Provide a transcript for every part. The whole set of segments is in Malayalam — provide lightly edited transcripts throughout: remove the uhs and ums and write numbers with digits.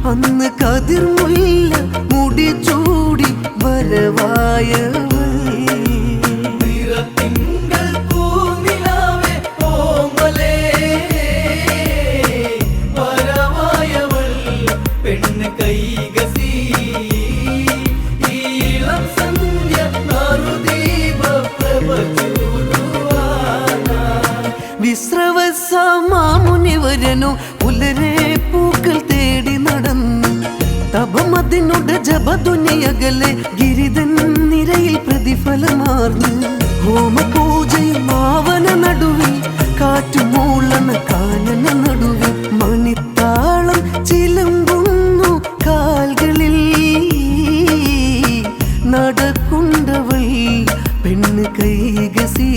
അന്ന് കതിർമുല്ല മുടി ചൂടി വരവായവൾ വിശ്രവസമാമുനിവരനു പുലരെ പൂക്കൾ തേടി നടന്നു തപമതിനുടെ ജപദുനിയകലെ ഗിരിതൻ നിരയിൽ പ്രതിഫലമാർന്നു ഹോമപൂജയും മാവന നടുവിൽ കാറ്റുമൂളണ കാനന നടുവിൽ മണിത്താളം ചിലമ്പുന്നു കാൽകളിൽ നടക്കുണ്ടവൾ പെണ്ണ് കൈകസി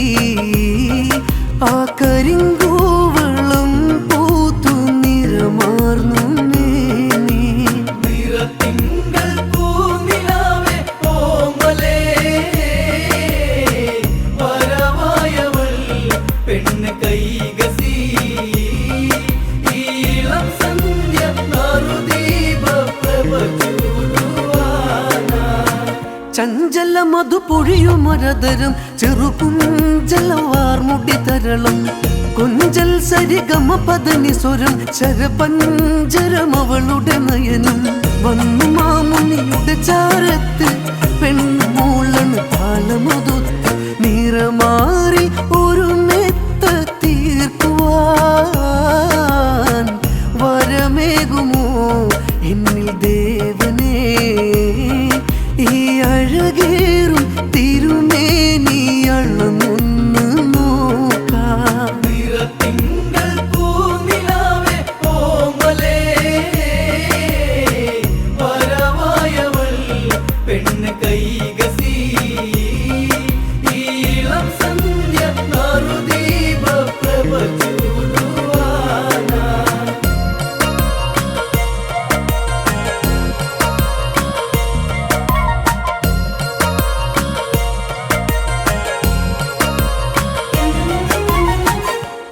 ആ കരിങ്കൂവളം പൂത്തു നിറമാർന്നു മേനി പെണ്ണ് കൈകസി ഈളം സന്ധ്യ നറുദീപ ചഞ്ചല മധു പൊഴിയുമരതരം ചെറുകുഞ്ചലവാർമുടി തരളം കൊഞ്ചൽ സരിഗമ പദനി സ്വരം ശരപഞ്ചരം അവളുടെ നയനം വന്നു മാമുനിയുടെ ചാരത്ത് പെൺമൂളണ് താളമൊതുത്ത് നിറമാറി ഒരു മെത്ത തീർക്കുവാൻ വരമേകുമോ എന്നിൽ ദേവനേ ഈ അഴകേറും തിരുമേനി അളന്നൊന്ന് നോക്കാം പെണ്ണ് കൈകസി ഈളം സന്ധ്യ നറുദീപ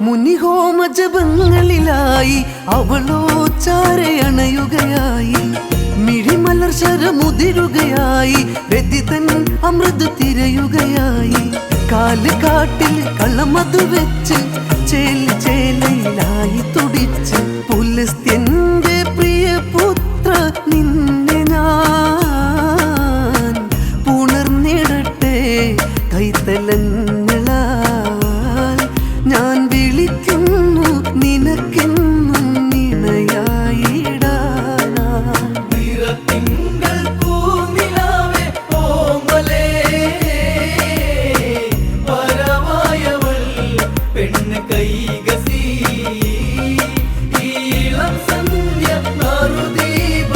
മുനിഹോമ ജപങ്ങളിലായി അവളോ ചാരയണയുകയായി മിഴിമലർ ശരമുതിരുകയായി വ്യതിതൻ അമൃത് തിരയുകയായി കാല് കാട്ടിൽ കള്ളമത് വെച്ച് ചേല് ചേലയിലായി തുടിച്ച് പുലസ്ത്യന്റെ പ്രിയപുത്ര നിന്നെ ഞാൻ പുണർന്നിടട്ടെ കൈത്തലങ്ങളാൽ ഞാൻ വിളിക്കുന്നു നിനക്കെന്നും നിണയായിടാനാ പെണ്ണ് കൈകസി ഈളം സന്ധ്യ നറുദീപ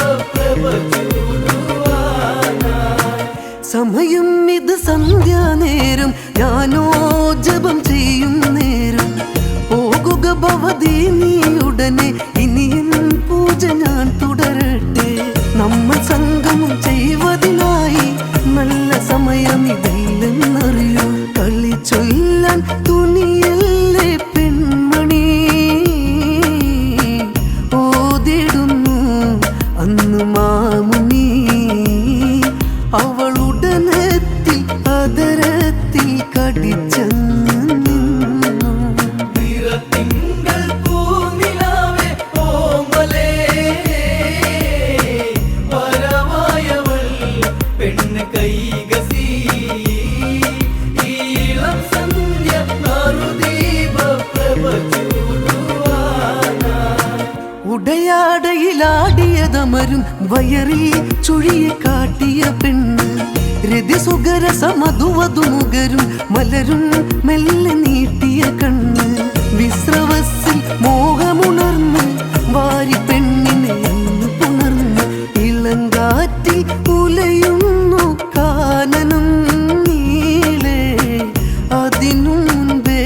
സമയം ഇത് സന്ധ്യാനേരം ഞാനോ ജപം ചെയ്യും നേരം പോകുക ഭവതി നീയുടനെ ഇനിയൻ പൂജ ഞാൻ തുടരട്ടെ നമ്മൾ സംഗമം ചെയ്യുവതിനായി നല്ല സമയം ഇതല്ലെന്നറിയൂ കളി ചൊല്ലാൻ തുണിയല്ലേ പെൺമണി ഓതിടുന്നു അന്ന് മാമുനി അവളുടനെത്തി അതരത്തിൽ കടിച്ചെന്നു പെണ്ണ് കൈകസി ഈളം സന്ധ്യ നറുദീപ ഉടയാടയിലാടിയതമരും വയറിൽ ചുഴിയെ കാട്ടിയ പെണ്ണ് രതിസുഖരസമധുവധുമുകരും മലരും മെല്ലെ നീട്ടിയ കണ്ണ് വിശ്രവസിൽ മോഹമുണർന്ന് വാരി പെണ്ണിനെ അന്ന് പുണർന്ന് ഇളങ്കാറ്റിൽ ഉലയുന്നു കാനനം നീളെ അതിനു മുൻപേ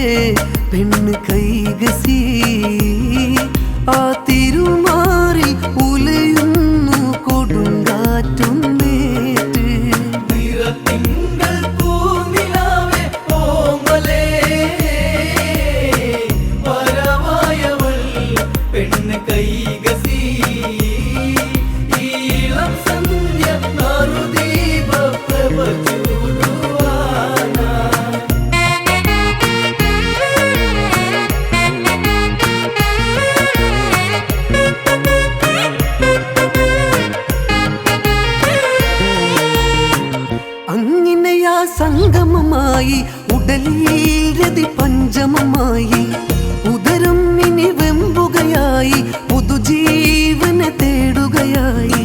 പെണ്ണ് കൈകസി ആ തിരുമാറിൽ ഉലയുന്നു കൊടുങ്കാറ്റും നേറ്റ് പെണ്ണ് കൈകസി പഞ്ചമമായി ഉടലിൽ രതി പഞ്ചമമായി ഉദരം ഇനി വെമ്പുകയായി പുതുജീവനെ തേടുകയായി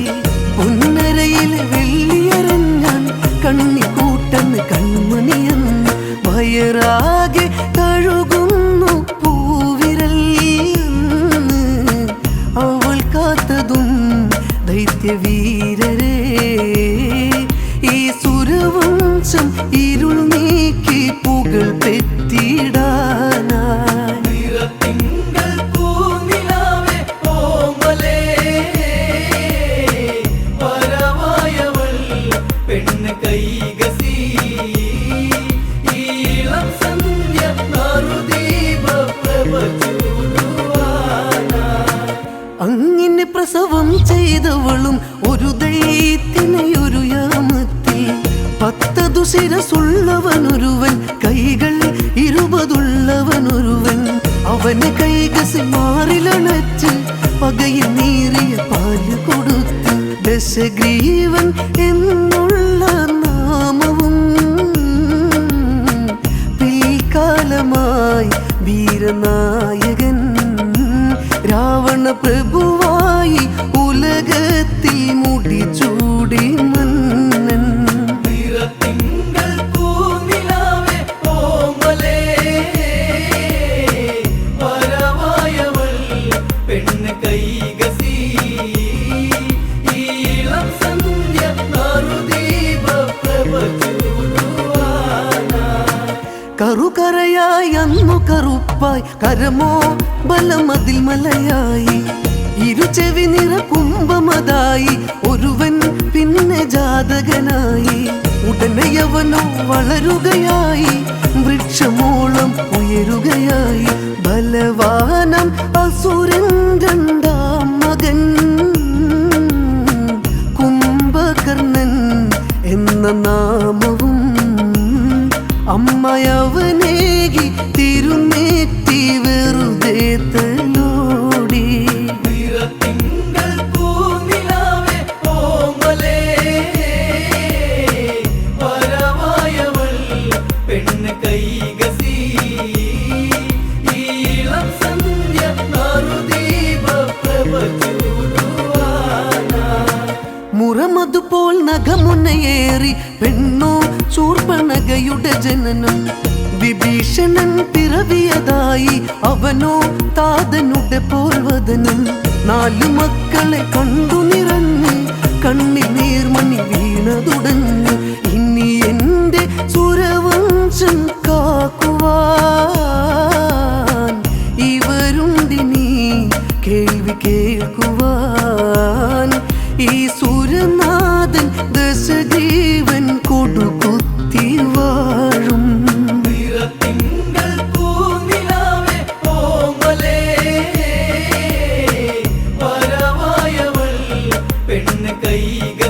പൊന്നരയിൽ വെള്ളിയരഞ്ഞാൻ കണ്ണിക്കൂട്ടെന്ന് കൺമണിയെന്ന് വയറാകെ കഴുകുന്നു പൂവിരൽ അവൾ കാത്തതും ദൈത്യവീരരേ ഈ സുരവംശം ഇരുൾ നീക്കി പുകൾ പെറ്റിടാനായി നിറത്തിങ്കൾ പൂനിലാവേ ഓമലേ പരമായവൾ പെണ്ണ് കൈകസി ഈളം സന്ധ്യ നറുദീപ പ്രഭ ചൂടുവാനായി. അങ്ങനെ പ്രസവം ചെയ്തവളും ഒരു ദൈത്യനെയൊരു യാമത്തിൽ 10 ശിരസുള്ളവനൊരുവൻ കൈകൾ 20 അവന് കൈകസി മാറിലണച്ച് പകയിൽ നീറിയ പാല് കൊടുത്ത് ദശഗ്രീവൻ എന്നുള്ള നാമവും പിൽക്കാലമായി വീരനായകൻ രാവണ പ്രഭുവായി ഉലകത്തിൽ മുടിചൂടി മന്നൻ നിറത്തിങ്കൾ പൂനിലാവേ ഓമലേ പരമായവൾ പെണ്ണ് കൈകസി ഈളം സന്ധ്യ നറുദീപ പ്രഭ ചൂടുവാനായി. കറുകറയായി അന്നു കറുപ്പായി കരമോ ബലമതിൽ മലയായി ഇരുചെവി നിറ കുംഭമതായി ഒരുവൻ പിന്നെ ജാതകനായി ഉടനെയവനോ വളരുകയായി വൃക്ഷമോളം ഉയരുകയായി ബലവാനം അസുരൻ 2ാം മകൻ കുംഭകർണൻ എന്ന നാമവും അമ്മയവനേകി തിരുനേറ്റി വെറുതെ തലോടി നിറത്തിങ്കൾ പൂനിലാവേ ഓമലേ പരമായവൾ പെണ്ണ് കൈകസി ഈളം സന്ധ്യ നറുദീപ പ്രഭ ചൂടുവാനായി. മുറമതുപോൽ നഖമുന്നയേറി പെണ്ണോ ശൂർപ്പണഖയുടെ ജനനം വിഭീഷണൻ പിറവിയതായി അവനോ താതനുടെ പോർവദനം 4 മക്കളെ കണ്ടു നിറഞ്ഞ് കണ്ണിൽ നീർമണി വീണതുടഞ്ഞ് ഇനി എന്റെ സുരവംശം കാക്കുവാൻ ഇവരുണ്ടിനി കേൾവി കേൾക്കുവാൻ ഈ സുരനാഥൻ ദശജീവൻ കൊടുകുത്തി വാഴും നിറത്തിങ്കൾ പൂനിലാവേ ഓമലേ പരമായവൾ പെണ്ണ് കൈക